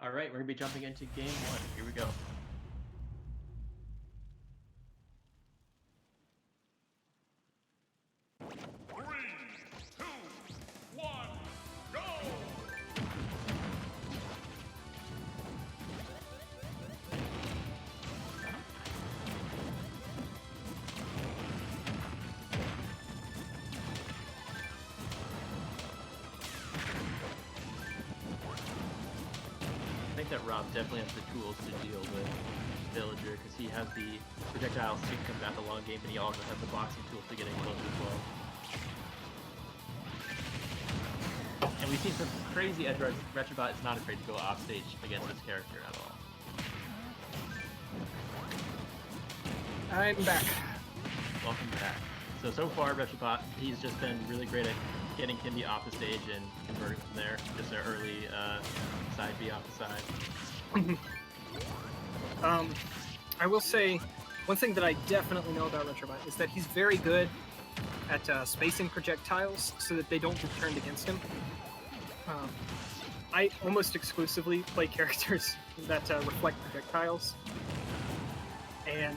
All right, we're gonna be jumping into game one. Here we go. I think that Rob definitely has the tools to deal with Villager because he has the projectiles to combat the long game, and he also has the boxing tools to get in close as well. And we've seen some crazy edge guards. Retrobot is not afraid to go off stage against this character at all. I'm back. Welcome back. So far, Retrobot, he's just been really great at getting Qimbie off the stage and converting from there. Just an early side B off the side. I will say, one thing that I definitely know about Retrobot is that he's very good at spacing projectiles so that they don't get turned against him. I almost exclusively play characters that reflect projectiles, and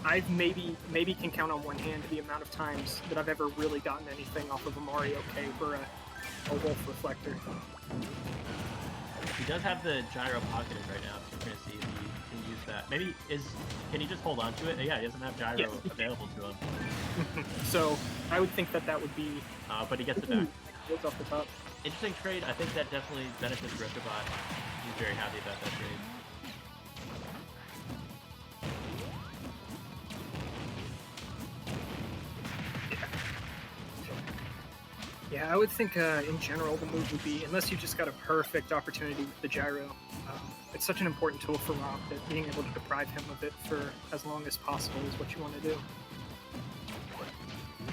I've maybe can count on one hand the amount of times that I've ever really gotten anything off of a Mario Cape or a Wolf Reflector. He does have the gyro pocketed right now, so we're going to see if he can use that. Can he just hold on to it? Yeah, he doesn't have gyro available to him. So I would think that would be... but he gets it back. Goes off the top. Interesting trade. I think that definitely benefits Retrobot. He's very happy about that trade. Yeah, I would think in general the move would be, unless you just got a perfect opportunity with the gyro, it's such an important tool for Rob that being able to deprive him of it for as long as possible is what you want to do.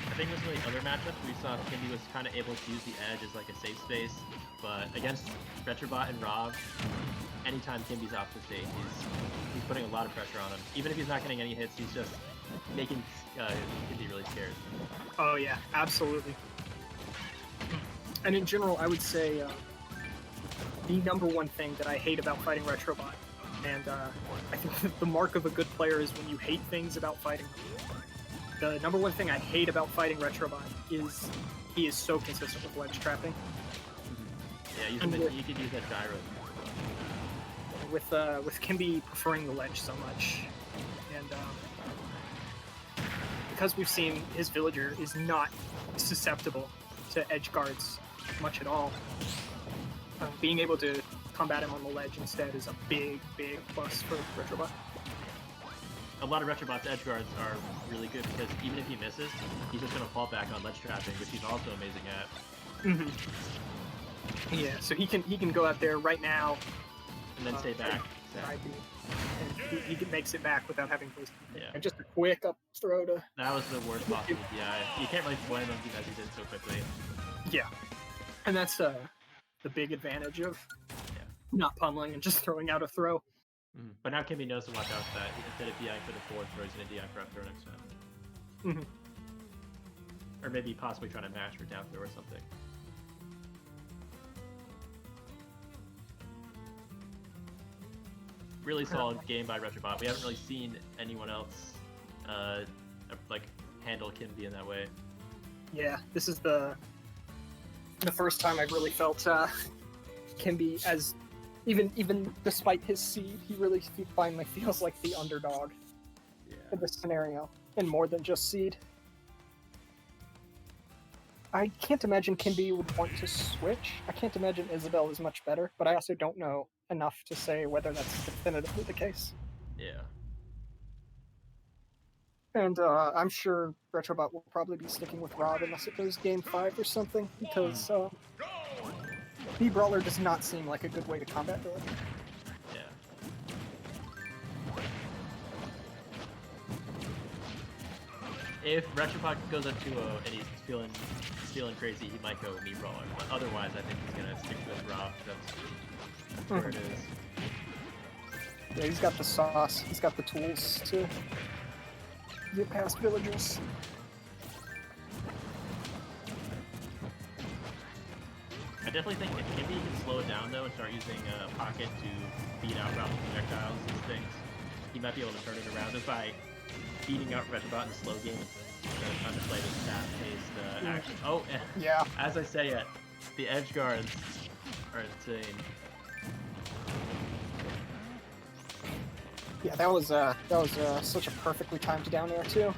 I think with the other matchups we saw Qimbie was kind of able to use the edge as like a safe space, but against Retrobot and Rob, anytime Qimbie's off the stage, he's putting a lot of pressure on him. Even if he's not getting any hits, he's just making Qimbie really scared. Oh yeah, absolutely. And in general, I would say the number one thing that I hate about fighting Retrobot, and I think the mark of a good player is when you hate things about fighting them. The number one thing I hate about fighting Retrobot is he is so consistent with ledge trapping. Yeah, you could use that gyro. With Qimbie preferring the ledge so much, and because we've seen his villager is not susceptible to edge guards much at all, being able to combat him on the ledge instead is a big plus for Retrobot. A lot of Retrobot's edge guards are really good because even if he misses, he's just going to fall back on ledge trapping, which he's also amazing at. Yeah, so he can go out there right now and then stay back. And he makes it back without having to. Yeah. And just a quick up throw to. That was the worst possible DI. You can't really blame him because he did it so quickly. Yeah, and that's the big advantage of not pummeling and just throwing out a throw. But now Qimbie knows to watch out for that. Instead of DIing for the forward throw, he's going to DI for up throw next time. Or maybe possibly trying to mash for down throw or something. Really solid game by Retrobot. We haven't really seen anyone else like handle Qimbie in that way. Yeah, this is the first time I've really felt Qimbie as even despite his seed, he really finally feels like the underdog in this scenario, and more than just seed. I can't imagine Qimbie would want to switch. I can't imagine Isabelle is much better, but I also don't know enough to say whether that's definitively the case. Yeah. And I'm sure Retrobot will probably be sticking with Rob unless it goes Game 5 or something, because B-Brawler does not seem like a good way to combat Villager. Yeah. If Retrobot goes up 2-0 and he's feeling crazy, he might go B-Brawler, but otherwise I think he's gonna stick with Rob. That's where it is. Yeah, he's got the sauce. He's got the tools to get past villagers. I definitely think if Qimbie can slow it down though and start using Pocket to beat out Rob's projectiles and things, he might be able to turn it around just by beating out Retrobot in the slow game instead of trying to play this fast-paced action. Oh, Yeah. as I say it, the edge guards are insane. Yeah, that was such a perfectly timed down air too.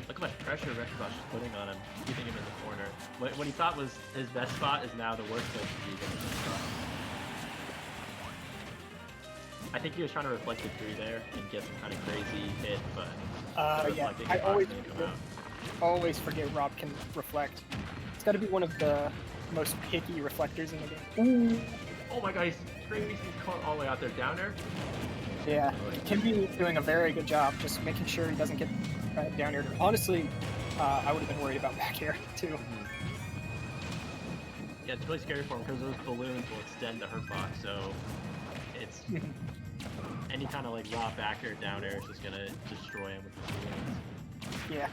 Look how much pressure Retrobot's just putting on him, keeping him in the corner. What he thought was his best spot is now the worst place to be against this spot. I think he was trying to reflect the tree there and get some kind of crazy hit, but yeah, I always forget Rob can reflect. It's got to be one of the most picky reflectors in the game. Ooh. Oh my god, he's crazy. He's caught all the way out there. Downer? Yeah, Qimbie doing a very good job just making sure he doesn't get down here. Honestly, I would have been worried about back here too. Yeah, it's really scary for him because those balloons will extend the hurt box, so it's any kind of like raw back air, down air is just gonna destroy him with the balloons. Yeah.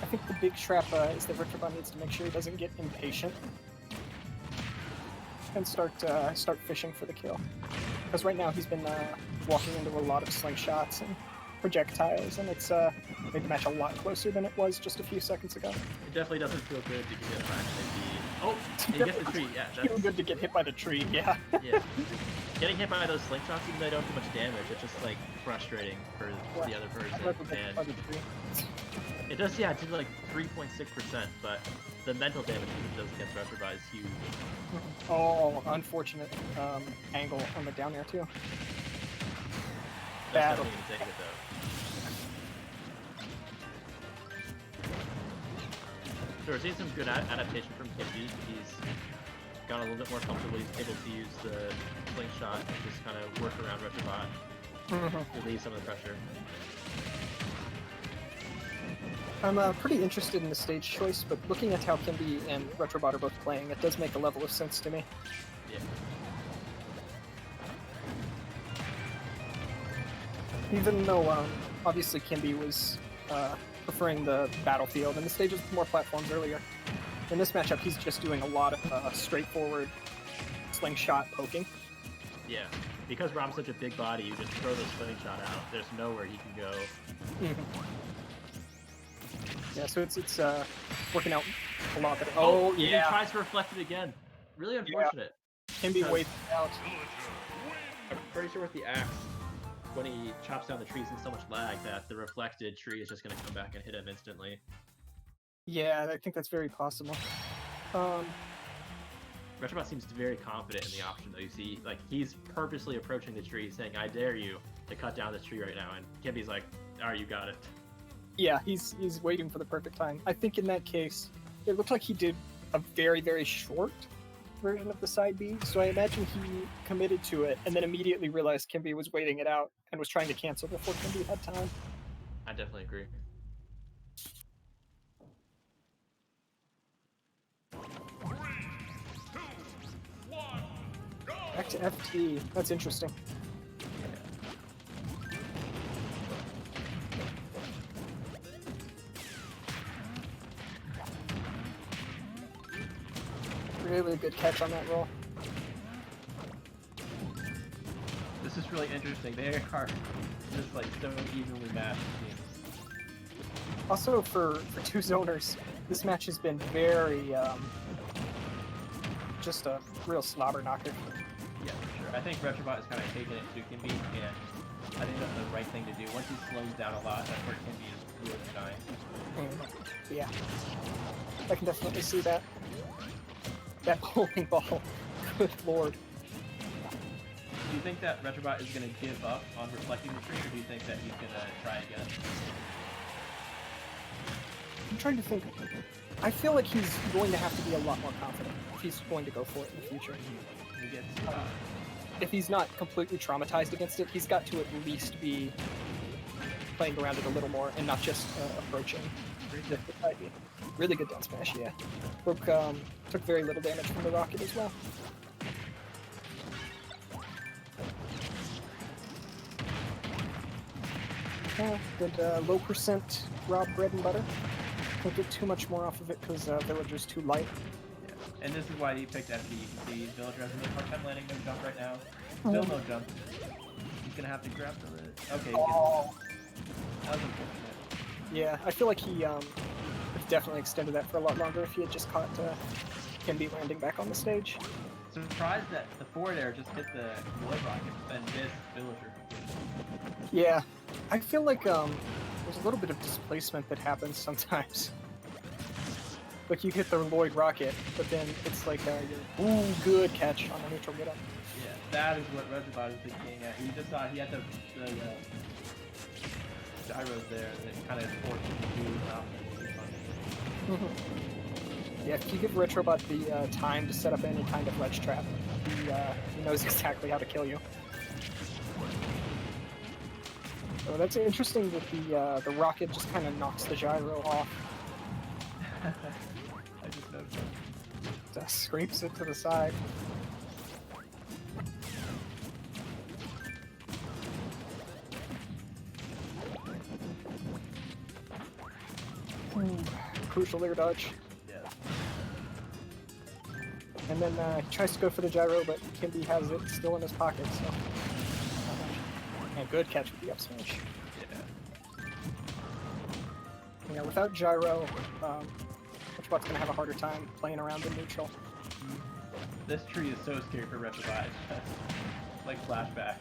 I think the big trap is that Retrobot needs to make sure he doesn't get impatient and start fishing for the kill. Because right now he's been walking into a lot of slingshots and projectiles, and it's made the match a lot closer than it was just a few seconds ago. It definitely doesn't feel good to get actually be. Oh, he gets the tree. Yeah, that's feel good to get hit by the tree. Yeah. Yeah. Getting hit by those slingshots, even though they don't do much damage, it's just like frustrating for the other person. And it does, yeah, it did like 3.6%, but the mental damage it does against Retrobot is huge. Oh, unfortunate angle on the down air too. That's definitely gonna take it though. So we're seeing some good adaptation from Qimbie. He's gotten a little bit more comfortable. He's able to use the slingshot and just kind of work around Retrobot, relieve some of the pressure. I'm pretty interested in the stage choice, but looking at how Qimbie and Retrobot are both playing, it does make a level of sense to me. Yeah. Even though, obviously Qimbie was preferring the battlefield and the stages with more platforms earlier. In this matchup, he's just doing a lot of straightforward slingshot poking. Yeah, because Rob's such a big body, you just throw the slingshot out. There's nowhere he can go. Yeah, so it's working out a lot better. Oh yeah! He tries to reflect it again. Really unfortunate. Yeah. Qimbie waits out. I'm pretty sure with the axe, when he chops down the trees in so much lag that the reflected tree is just going to come back and hit him instantly. Yeah, I think that's very possible. Retrobot seems very confident in the option though. You see, like, he's purposely approaching the tree saying, I dare you to cut down this tree right now, and Qimbie's like, alright, you got it. Yeah, he's waiting for the perfect time. I think in that case, it looked like he did a very, very short version of the side B, so I imagine he committed to it and then immediately realized Qimbie was waiting it out and was trying to cancel before Qimbie had time. I definitely agree. Back to FT. That's interesting. Really good catch on that roll. This is really interesting. They are just like so evenly matched teams. Also, for two zoners, this match has been very just a real slobber knocker. Yeah, for sure. I think Retrobot is kind of taking it to Qimbie, and I think that's the right thing to do. Once he slows down a lot, that's where Qimbie is really shines. Yeah, I can definitely see that. That bowling ball, good lord. Do you think that Retrobot is going to give up on reflecting the tree, or do you think that he's going to try again? I'm trying to think. I feel like he's going to have to be a lot more confident if he's going to go for it in the future. If he's not completely traumatized against it, he's got to at least be playing around it a little more and not just approaching the side B. Really good down smash, yeah. Took very little damage from the rocket as well. Yeah, good low percent Rob bread and butter. Don't get too much more off of it because Villager's too light. Yeah. And this is why he picked FD. You can see Villager has a really hard time landing no jump right now. Still no jump. He's gonna have to grab the lid. Okay, he gets that was unfortunate. Yeah, I feel like he could definitely extended that for a lot longer if he had just caught Qimbie landing back on the stage. Surprised that the forward air just hit the Lloyd rocket and missed Villager. Yeah, I feel like there's a little bit of displacement that happens sometimes. Like you hit the Lloyd rocket, but then it's like ooh, good catch on the neutral get up. Yeah, that is what Retrobot is thinking. He just thought he had the gyros there, and it kind of forced him to do nothing. Yeah, if you give Retrobot the time to set up any kind of ledge trap, he knows exactly how to kill you. So that's interesting that the rocket just kind of knocks the gyro off. I just noticed that. Just scrapes it to the side. Crucial air dodge. Yeah. And then he tries to go for the gyro, but Qimbie has it still in his pocket, so... And good catch with the up smash. Yeah. Yeah, without gyro, Retrobot's gonna have a harder time playing around in neutral. This tree is so scary for Retrobot. It's just like flashbacks.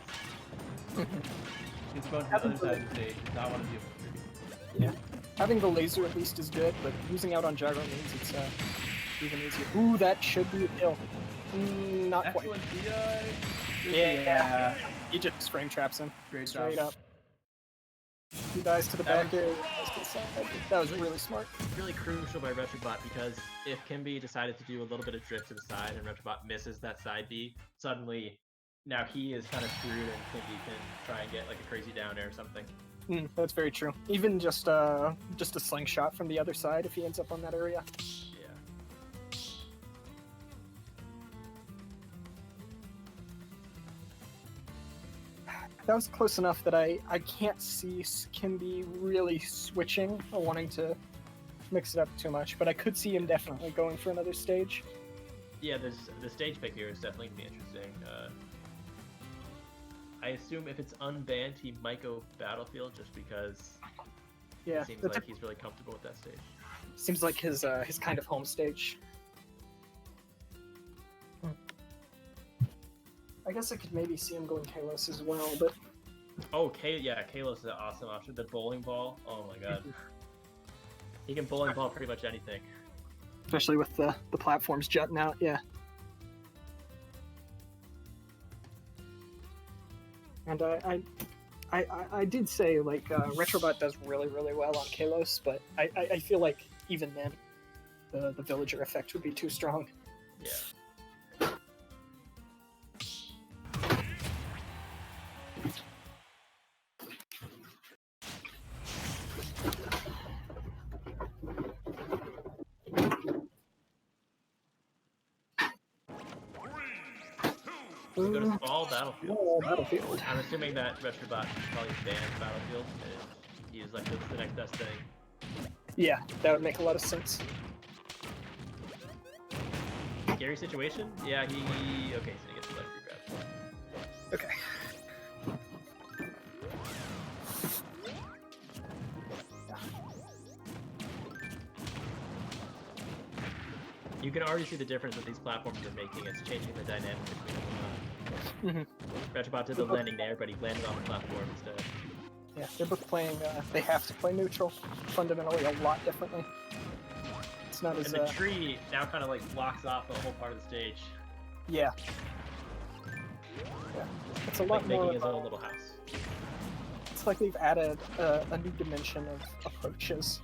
He's going to the other side of the stage. Does not want to deal with the tree. Yeah. Having the laser at least is good, but losing out on gyro means it's even easier. Ooh, that should be a kill. Not quite. Excellent DI. Yeah. He just frame traps him. Great Straight job. up. He dies to the back air. That was really smart. Really crucial by Retrobot because if Qimbie decided to do a little bit of drift to the side and Retrobot misses that side B, suddenly now he is kind of screwed and Qimbie can try and get like a crazy down air or something. That's very true. Even just a slingshot from the other side if he ends up on that area. Yeah. That was close enough that I can't see Qimbie really switching or wanting to mix it up too much, but I could see him definitely going for another stage. Yeah, the stage pick here is definitely going to be interesting. I assume if it's unbanned, he might go Battlefield just because Yeah, it seems like he's really comfortable with that stage. seems like his kind of home stage. I guess I could maybe see him going Kalos as well, but Oh, Kalos is an awesome option. The bowling ball, oh my god. He can bowling ball pretty much anything. especially with the platforms jutting out, yeah. And I did say, like, Retrobot does really, really well on Kalos, but I feel like even then, the Villager effect would be too strong. Yeah. We go to all Battlefield. Oh, Battlefield. I'm assuming that Retrobot probably banned Battlefield and he's like the next best thing. Yeah, that would make a lot of sense. Scary situation? Yeah, okay, so he gets the leg grab. Okay. You can already see the difference that these platforms are making. It's changing the dynamic between them. Retrobot did the landing there, but he landed on the platform instead. Yeah, they're both playing, they have to play neutral fundamentally a lot differently. It's not as, And the tree now kind of like blocks off the whole part of the stage. yeah. Yeah, it's a Like lot making more, his own little house. it's like they've added a new dimension of approaches.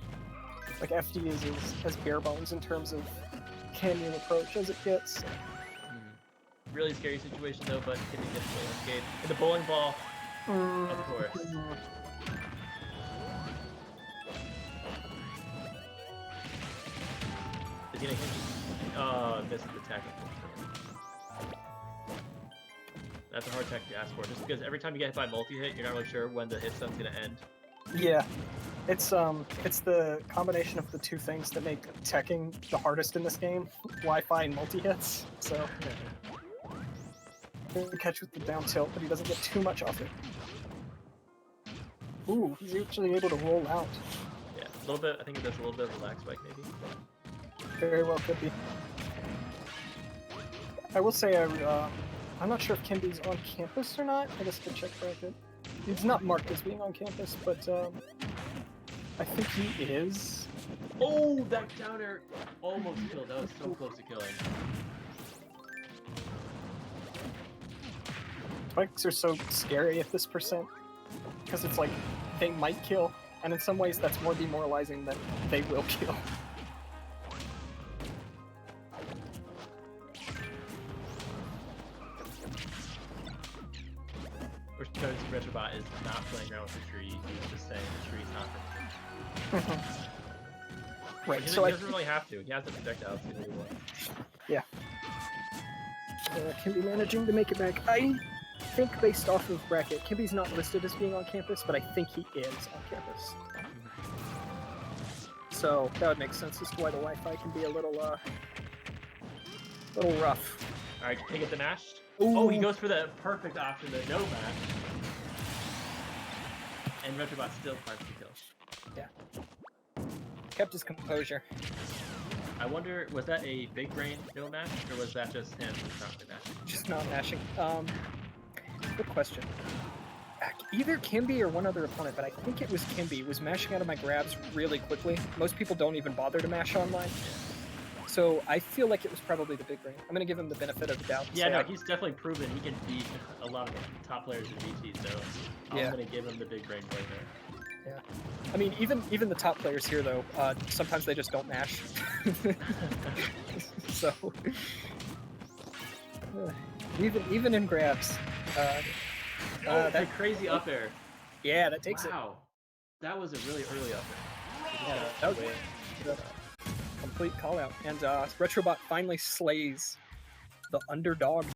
Like FD is as bare bones in terms of can you approach as it gets. Really scary situation though, but Qimbie gets away unscathed. And the bowling ball, of course. Is he gonna hit? Oh, misses the tech. That's a hard tech to ask for, just because every time you get hit by multi-hit, you're not really sure when the hit stun's gonna end. Yeah, it's the combination of the two things that make teching the hardest in this game: Wi-Fi and multi-hits. So, good catch with the down tilt, but he doesn't get too much off it. Ooh, he's actually able to roll out. Yeah, a little bit. I think it does a little bit of a lag spike, maybe. Very well could be. I will say I'm not sure if Qimbie's on campus or not. I guess I could check bracket. It's not marked as being on campus, but I think he is. Oh, that counter almost killed. That was so close to killing. Spikes are so scary at this percent because it's like they might kill, and in some ways that's more demoralizing than they will kill. Which because Retrobot is not playing around with the tree, he's just saying the tree's not for me. Right, He so doesn't really have to. He has the projectiles to do it. yeah. Qimbie managing to make it back. I think based off of bracket, Qimbie's not listed as being on campus, but I think he is on campus. So that would make sense as to why the Wi-Fi can be a little rough. Alright, can get the mashed? Ooh. Oh, he goes for the perfect option, the no mash. And Retrobot still finds the kill. Yeah. Kept his composure. I wonder, was that a big brain no mash, or was that just him not mashing? Just not mashing. Good question. Either Qimbie or one other opponent, but I think it was Qimbie, was mashing out of my grabs really quickly. Most people don't even bother to mash online. So I feel like it was probably the big brain. I'm gonna give him the benefit of the doubt. Yeah, no, he's definitely proven he can beat a lot of top players in VT, so I'm gonna give him the big brain play there. Yeah. I mean, even the top players here, though, sometimes they just don't mash. So, even in grabs. That crazy up air. Yeah, that takes Wow. That was a really early up air. Yeah, that was a complete call out. And Retrobot finally slays the underdog